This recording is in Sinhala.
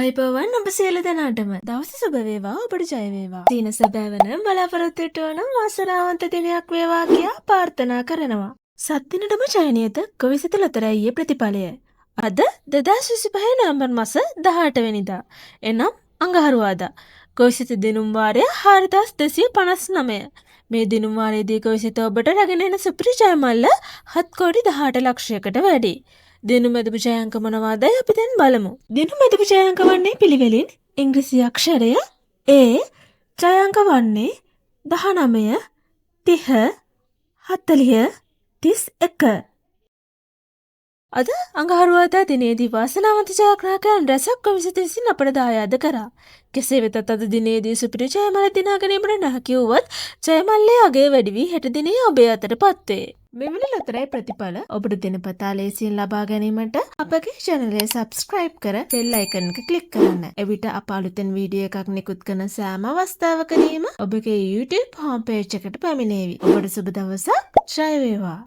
අයිබෝවන් ඔබ සියලු දෙනාටම දවස සුබ වේවා ඔබට ජය වේවා. දින සැබෑවන බලාපොරොත්තු වන වාසනාවන්ත දිනයක් වේවා කියා ප්‍රාර්ථනා කරනවා. සත් දිනටම චයනියත කොවිසිත ලොතරැයියේ ප්‍රතිඵලය. අද 2025 නොවැම්බර් මාස 18 වෙනිදා. එනම් අඟහරුවාදා. කොවිසිත දිනුම් වාරය 4259. මේ දිනුම් වාරයේදී කොවිසිත ඔබට රැගෙන එන සුපිරි ජය මල්ල 7,18 ලක්ෂයකට වැඩි. දිනු මැදපු ජයාංක මොනවාදයි අපි දැන් බලමු. දිනු මැදපු ජයාංක වන්නේ පිළිවෙලින් ඉංග්‍රීසි අක්ෂරය A, ජයාංක වන්නේ 19, 30, 40, 31. අද අඟහරුවාදා දිනේදී වාසනාවන්ත ජයග්‍රාහකයන් රැසක් කොවිසිත විසින් අපට දායාද කරා. කෙසේ වෙතත් අද දිනේදී සුපිරි ජයමල දිනා ගැනීමට නොහැකි වුවත් ජයමල්ලේ අගය වැඩි වී හෙට දිනේ ඔබේ අතටපත් වේ. මෙවැනි ලොතරැයි ප්‍රතිඵල ඔබට දිනපතා ලේසියෙන් ලබා ගැනීමට අපගේ channel එක subscribe කර bell icon එක click කරන්න. එවිට අප අලුතෙන් වීඩියෝ එකක් නිකුත් කරන සෑම අවස්ථාවකදීම ඔබගේ YouTube home page එකට පැමිණේවි. ඔබට සුබ දවසක්. ජය වේවා.